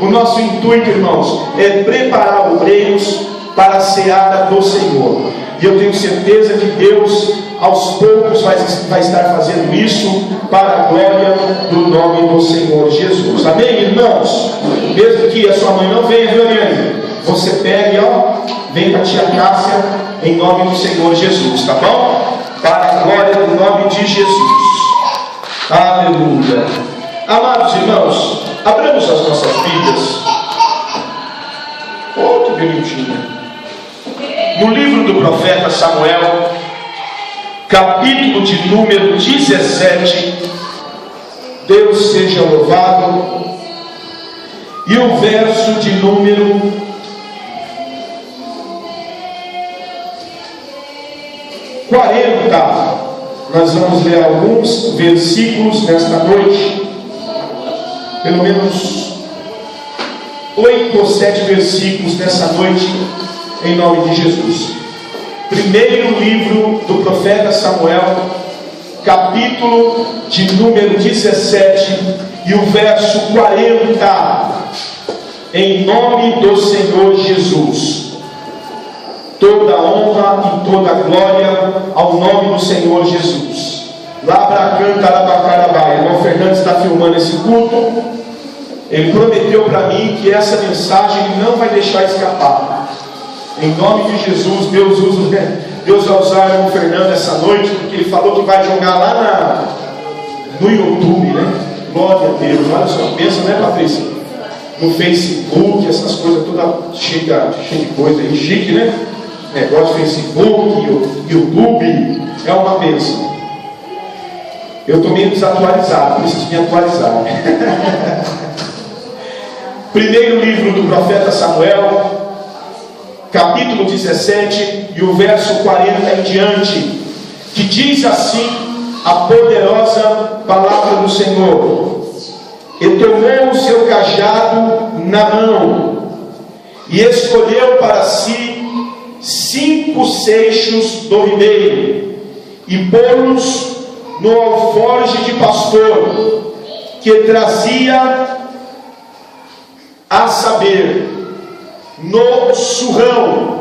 O nosso intuito, irmãos, é preparar obreiros para a seara do Senhor. E eu tenho certeza que Deus, aos poucos, vai estar fazendo isso para a glória do nome do Senhor Jesus. Amém, irmãos? Mesmo que a sua mãe não venha, viu, Ariane? Você pegue, vem para a tia Cássia, em nome do Senhor Jesus, tá bom? Para a glória do nome de Jesus. Aleluia. Amados irmãos, abramos as nossas Bíblias. Oh, que bonitinho. No livro do profeta Samuel, capítulo de número 17, Deus seja louvado, e o verso de número 40. Nós vamos ler alguns versículos nesta noite, pelo menos 8 ou 7 versículos nessa noite, em nome de Jesus. Primeiro livro do profeta Samuel, capítulo de número 17 e o verso 40, em nome do Senhor Jesus. Toda honra e toda glória ao nome do Senhor Jesus. Labracanta, labacarabai. O irmão Fernando está filmando esse culto. Ele prometeu para mim que essa mensagem não vai deixar escapar. Em nome de Jesus, Deus vai usar o irmão Fernando essa noite, porque ele falou que vai jogar lá no YouTube, né? Glória a Deus. Olha só, pensa, né, Patrícia? No Facebook, essas coisas todas cheia de coisa aí, chique, né? Negócio de Facebook, YouTube, é uma bênção. Eu estou meio desatualizado, preciso me atualizar. Primeiro livro do profeta Samuel, capítulo 17 e o verso 40 em diante, que diz assim a poderosa palavra do Senhor: e tomou o seu cajado na mão, e escolheu para si 5 seixos do ribeiro, e pô-los no alforje de pastor, que trazia, a saber, no surrão,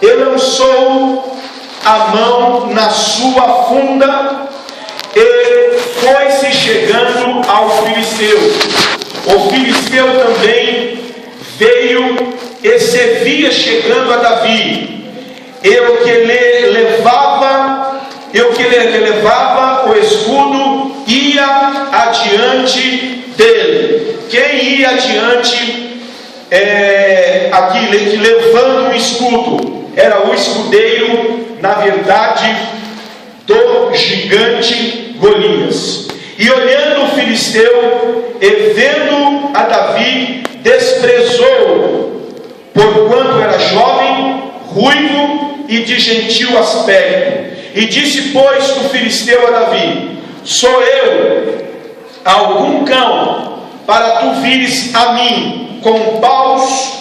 e lançou a mão na sua funda, e foi-se chegando ao filisteu. O filisteu também veio e se via chegando a Davi. Eu que lhe levava o escudo, ia adiante dele. Quem ia adiante, aqui levando o escudo, era o escudeiro, na verdade, do gigante Golias. E olhando o filisteu e vendo a Davi, desprezou, porquanto era jovem, ruivo e de gentil aspecto. E disse, pois, o filisteu a Davi: sou eu algum cão, para tu vires a mim com paus?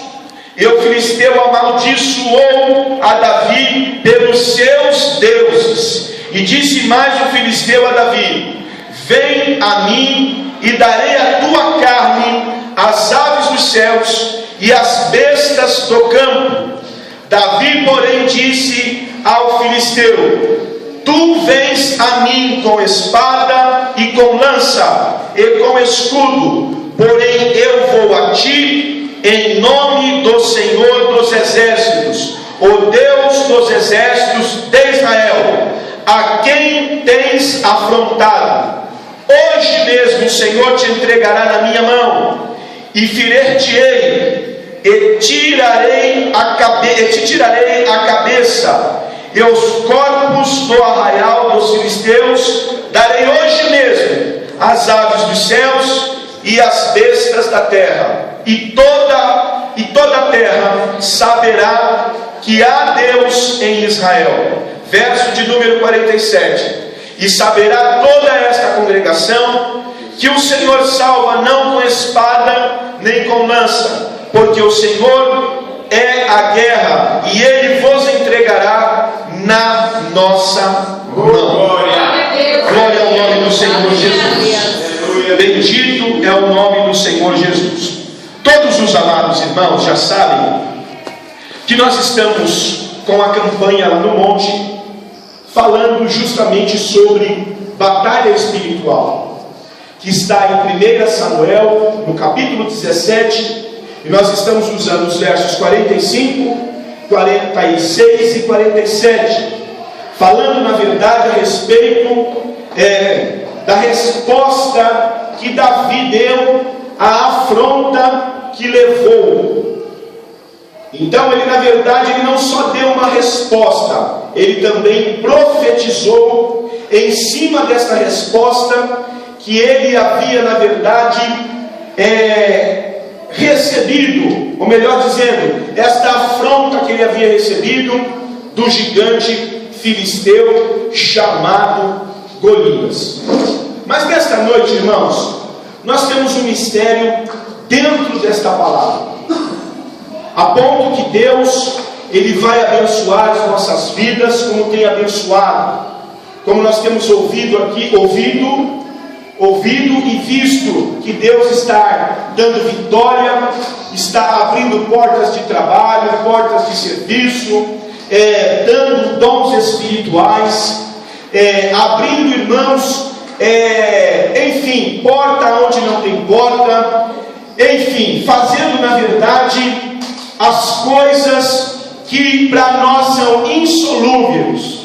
E o filisteu amaldiçoou a Davi pelos seus deuses. E disse mais o filisteu a Davi: vem a mim e darei a tua carne às aves dos céus e às bestas do campo. Davi, porém, disse ao filisteu: tu vens a mim com espada e com lança e com escudo, porém eu vou a ti em nome do Senhor dos exércitos, o Deus dos exércitos de Israel, a quem tens afrontado. Hoje mesmo o Senhor te entregará na minha mão, e ferir-te-ei, e te tirarei a cabeça, e os corpos do arraial dos filisteus darei hoje mesmo às aves dos céus e às bestas da terra, e toda a terra saberá que há Deus em Israel. Verso de número 47: e saberá toda esta congregação que o Senhor salva não com espada nem com lança, porque o Senhor é a guerra, e Ele vos entregará na nossa mão. Glória ao nome do Senhor Jesus. Bendito é o nome do Senhor Jesus. Todos os amados irmãos já sabem que nós estamos com a campanha lá no monte, falando justamente sobre batalha espiritual, que está em 1 Samuel, no capítulo 17, e nós estamos usando os versos 45, 46 e 47, falando na verdade a respeito da resposta que Davi deu à afronta que levou. Então ele, na verdade, ele não só deu uma resposta, ele também profetizou em cima desta resposta que ele havia, na verdade, recebido, ou melhor dizendo, esta afronta que ele havia recebido do gigante filisteu chamado Golias. Mas nesta noite, irmãos, nós temos um mistério dentro desta palavra, a ponto que Deus, Ele vai abençoar as nossas vidas como tem abençoado, como nós temos ouvido aqui, ouvido e visto que Deus está dando vitória, está abrindo portas de trabalho, portas de serviço, dando dons espirituais, abrindo, irmãos, enfim, porta onde não tem porta, enfim, fazendo na verdade as coisas que para nós são insolúveis,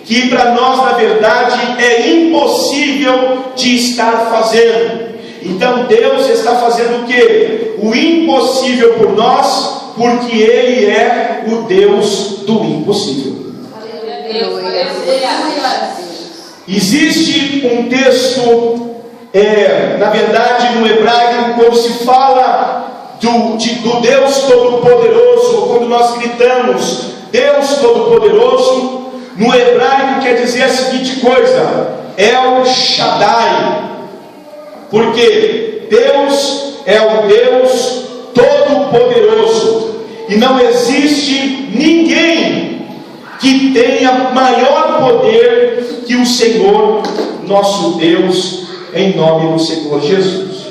que para nós na verdade é impossível de estar fazendo. Então Deus está fazendo o que? O impossível por nós, porque Ele é o Deus do impossível. Existe um texto, na verdade no hebraico, quando se fala do Deus Todo-Poderoso, ou quando nós gritamos Deus Todo-Poderoso, no hebraico quer dizer a seguinte coisa: El Shaddai, porque Deus é o Deus Todo-Poderoso, e não existe ninguém que tenha maior poder que o Senhor nosso Deus, em nome do Senhor Jesus.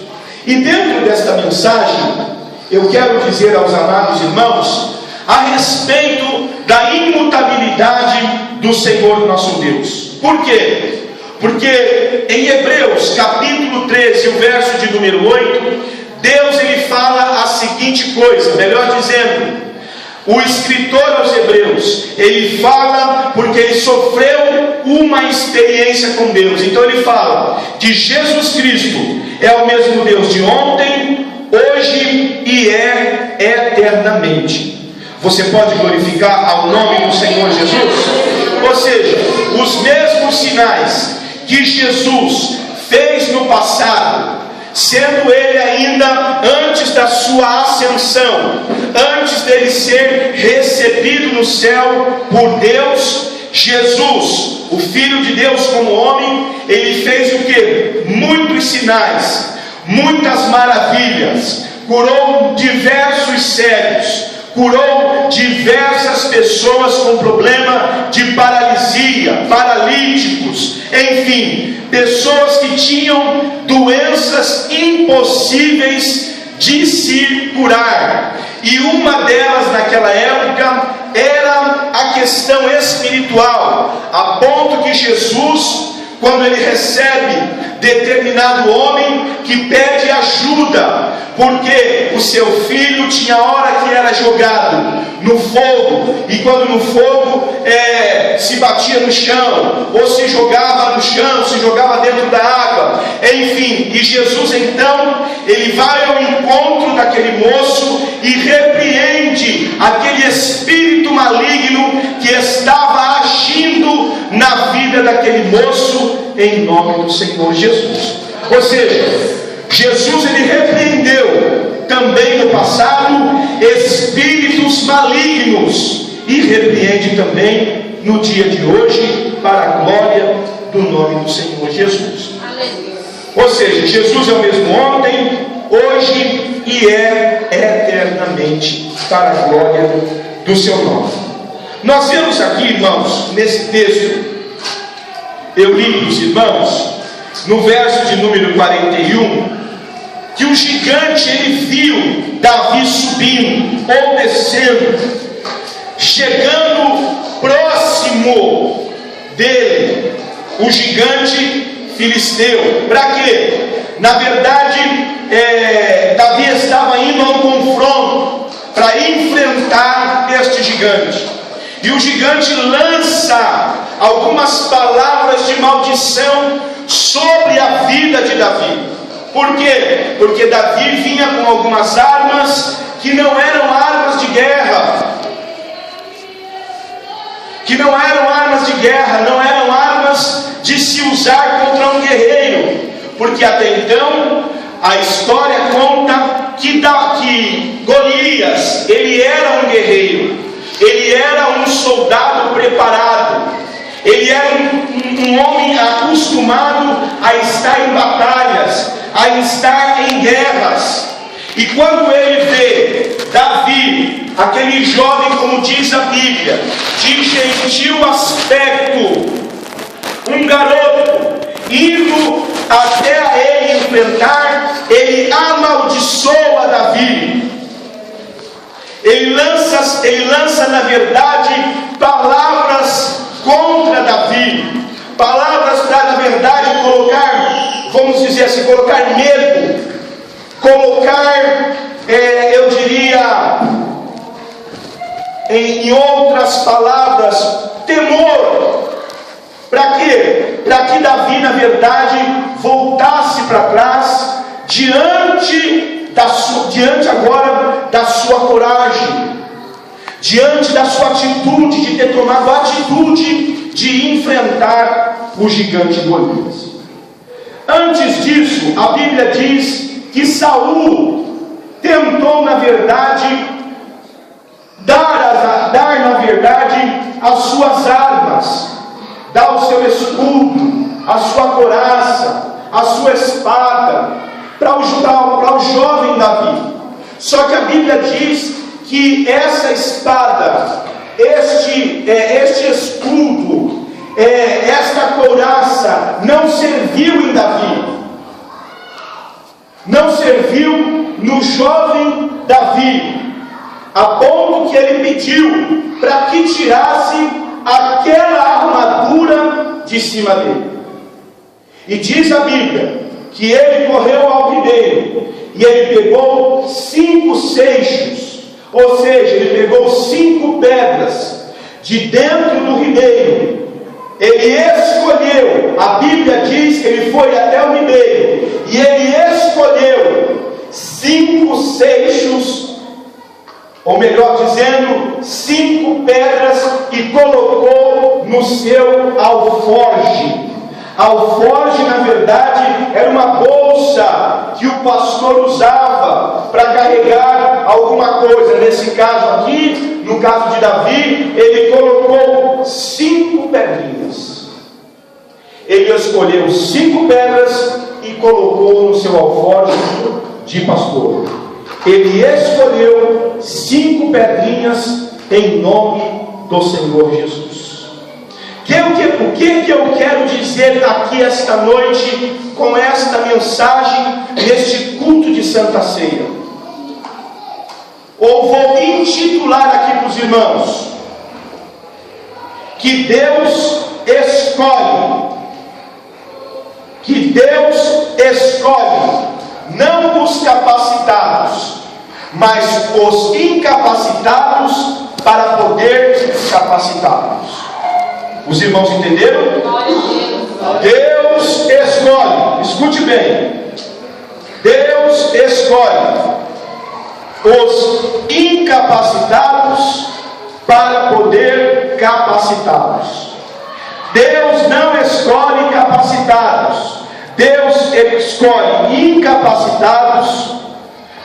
E dentro desta mensagem, eu quero dizer aos amados irmãos a respeito da imutabilidade do Senhor nosso Deus. Por quê? Porque em Hebreus capítulo 13, o verso de número 8, Deus ele fala a seguinte coisa, melhor dizendo, o escritor aos Hebreus, ele fala porque ele sofreu uma experiência com Deus. Então ele fala que Jesus Cristo é o mesmo Deus de ontem, hoje e é eternamente. Você pode glorificar ao nome do Senhor Jesus? Ou seja, os mesmos sinais que Jesus fez no passado, sendo ele ainda antes da sua ascensão, antes dele ser recebido no céu por Deus, Jesus, o Filho de Deus como homem, ele fez o que? Muitos sinais, muitas maravilhas, curou diversos cegos, curou diversas pessoas com problema de paralisia, paralíticos, enfim, pessoas que tinham doenças impossíveis de se curar. E uma delas naquela época era a questão espiritual, a ponto que Jesus, quando ele recebe determinado homem que pede ajuda, porque o seu filho tinha hora que era jogado no fogo, e quando no fogo se batia no chão, ou se jogava no chão, se jogava dentro da água, enfim, e Jesus então, ele vai ao encontro daquele moço e repreende aquele espírito maligno que estava agindo na vida daquele moço, em nome do Senhor Jesus. Ou seja, Jesus ele repreendeu também no passado espíritos malignos e repreende também no dia de hoje para a glória do nome do Senhor Jesus. Aleluia. Ou seja, Jesus é o mesmo ontem, hoje e é eternamente para a glória do seu nome. Nós vemos aqui, irmãos, nesse texto, eu li para os irmãos, no verso de número 41, que o gigante ele viu Davi subindo ou descendo, chegando próximo dele, o gigante filisteu. Para quê? Na verdade, Davi estava indo a um confronto para enfrentar este gigante. E o gigante lança algumas palavras de maldição sobre a vida de Davi. Por quê? Porque Davi vinha com algumas armas que não eram armas de guerra. Não eram armas de se usar contra um guerreiro. Porque até então, a história conta que Golias, ele era um guerreiro. Ele era um soldado preparado. Ele era um homem acostumado a estar em batalhas, a estar em guerras. E quando ele vê Davi, aquele jovem, como diz a Bíblia, de gentil aspecto, um garoto, indo até a ele enfrentar, ele amaldiçoa Davi. Ele lança na verdade palavras contra Davi, palavras para na verdade colocar, vamos dizer assim, colocar medo, colocar, eu diria, em outras palavras, temor. Para quê? Para que Davi na verdade voltasse para trás diante agora da sua coragem, diante da sua atitude, de ter tomado a atitude de enfrentar o gigante Golias. Antes disso, a Bíblia diz que Saul tentou na verdade dar na verdade as suas armas, dar o seu escudo, a sua couraça, a sua espada para o jovem Davi. Só que a Bíblia diz que essa espada, este escudo, esta couraça não serviu em Davi, não serviu no jovem Davi, a ponto que ele pediu para que tirasse aquela armadura de cima dele. E diz a Bíblia que ele correu ao ribeiro e ele pegou 5 seixos, ou seja, ele pegou 5 pedras de dentro do ribeiro. Ele escolheu, a Bíblia diz que ele foi até o ribeiro e ele escolheu 5 seixos, ou melhor dizendo, 5 pedras, e colocou no seu alforje. Alforje, na verdade, era uma bolsa que o pastor usava para carregar alguma coisa. Nesse caso aqui, no caso de Davi, ele colocou 5 pedrinhas. Ele escolheu 5 pedras e colocou no seu alforje de pastor. Ele escolheu 5 pedrinhas em nome do Senhor Jesus. O que eu quero dizer aqui esta noite com esta mensagem neste culto de Santa Ceia? Ou vou intitular aqui para os irmãos: que Deus escolhe não os capacitados, mas os incapacitados para poder capacitá-los. Os irmãos entenderam? Deus escolhe, escute bem, Deus escolhe os incapacitados para poder capacitá-los. Deus não escolhe capacitados, Deus escolhe incapacitados,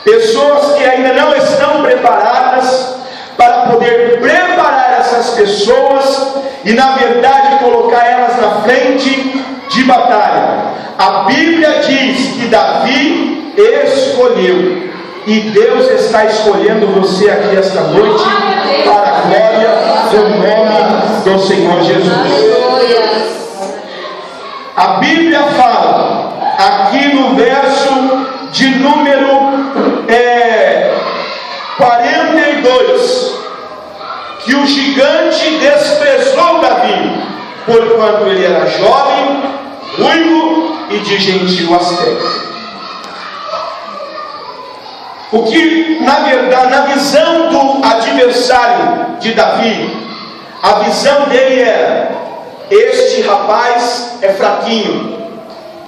pessoas que ainda não estão preparadas, para poder preparar essas pessoas e na verdade colocar elas na frente de batalha. A Bíblia diz que Davi escolheu, e Deus está escolhendo você aqui esta noite para a glória do nome do Senhor Jesus. A Bíblia fala aqui no verso de número 2: que o gigante desprezou Davi, porquanto ele era jovem, ruivo e de gentil aspecto. O que, na verdade, na visão do adversário de Davi, a visão dele era: este rapaz é fraquinho,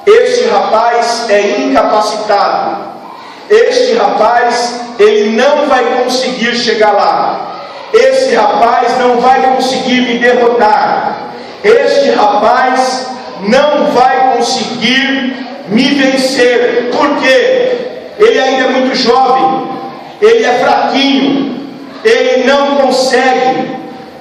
este rapaz é incapacitado, este rapaz, ele não vai conseguir chegar lá, esse rapaz não vai conseguir me derrotar, este rapaz não vai conseguir me vencer. Por quê? Ele ainda é muito jovem, ele é fraquinho, ele não consegue.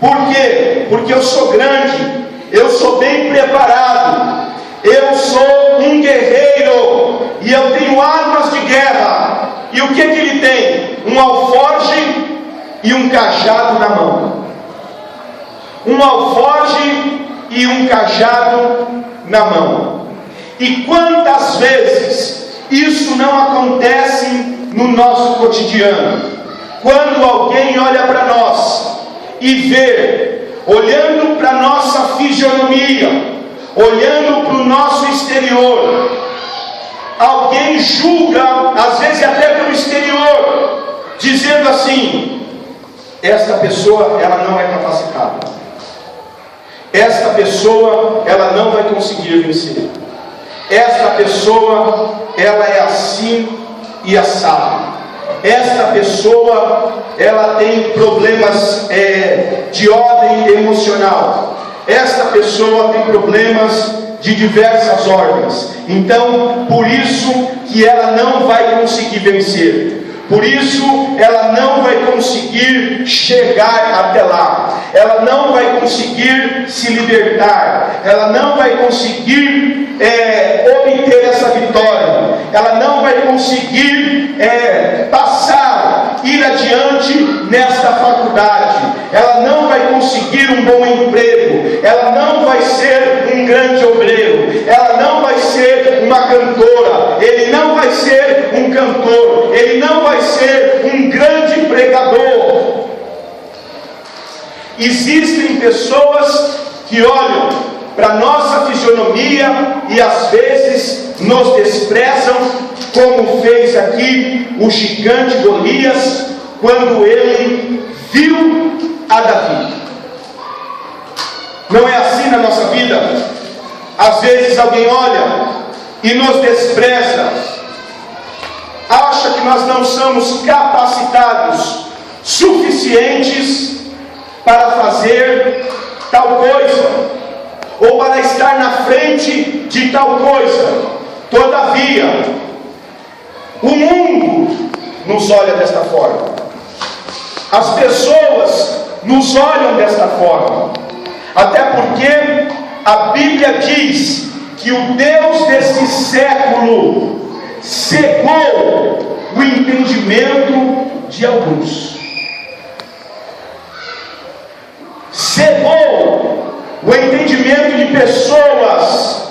Por quê? Porque eu sou grande, eu sou bem preparado, eu sou um guerreiro e eu tenho armas de guerra. E o que ele tem? Um alforje e um cajado na mão. Um alforje e um cajado na mão. E quantas vezes isso não acontece no nosso cotidiano? Quando alguém olha para nós e vê, olhando para a nossa fisionomia, olhando para o nosso exterior, alguém julga, às vezes até pelo exterior, dizendo assim: esta pessoa, ela não é capacitada, esta pessoa, ela não vai conseguir vencer, esta pessoa, ela é assim e assado, esta pessoa, ela tem problemas de ordem emocional, esta pessoa tem problemas de diversas ordens, então por isso que ela não vai conseguir vencer, por isso ela não vai conseguir chegar até lá, ela não vai conseguir se libertar, ela não vai conseguir obter essa vitória, ela não vai conseguir passar, ir adiante nesta faculdade, ela não vai conseguir um bom emprego, ela não vai ser um grande obreiro, ela não vai ser uma cantora, ele não vai ser um cantor, ele não vai ser um grande pregador. Existem pessoas que olham para nossa fisionomia e às vezes nos desprezam, como fez aqui o gigante Golias quando ele viu a Davi. Não é assim na nossa vida? Às vezes alguém olha e nos despreza, acha que nós não somos capacitados suficientes para fazer tal coisa, ou para estar na frente de tal coisa. Todavia, o mundo nos olha desta forma, as pessoas nos olham desta forma, até porque a Bíblia diz que o Deus desse século cegou o entendimento de alguns, cegou o entendimento de pessoas.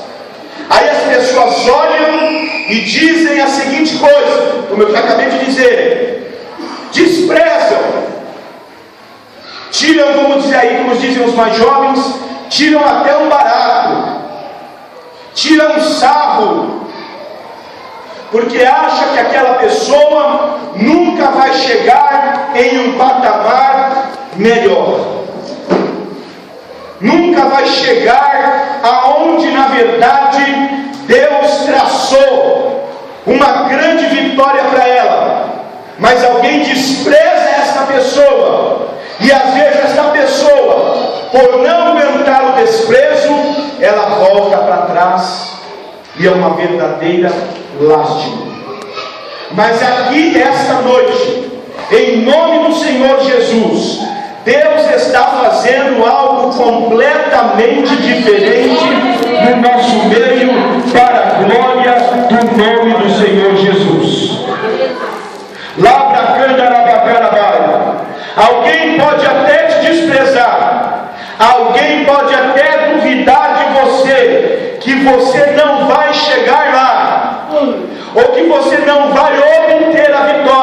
Aí as pessoas olham e dizem a seguinte coisa, como eu já acabei de dizer: desprezam, tiram, vamos dizer aí, como dizem os mais jovens, tiram até um barato, tiram um sarro, porque acha que aquela pessoa nunca vai chegar em um patamar melhor, nunca vai chegar aonde na verdade Deus traçou uma grande vitória para ela. Mas alguém despreza esta pessoa, e às vezes esta pessoa, por não aguentar o desprezo, ela volta para trás, e é uma verdadeira lástima. Mas aqui esta noite, em nome do Senhor Jesus, Deus está fazendo algo completamente diferente no nosso meio, para a glória do nome do Senhor Jesus. Alguém pode até te desprezar, alguém pode até duvidar de você, que você não vai chegar lá, ou que você não vai obter a vitória.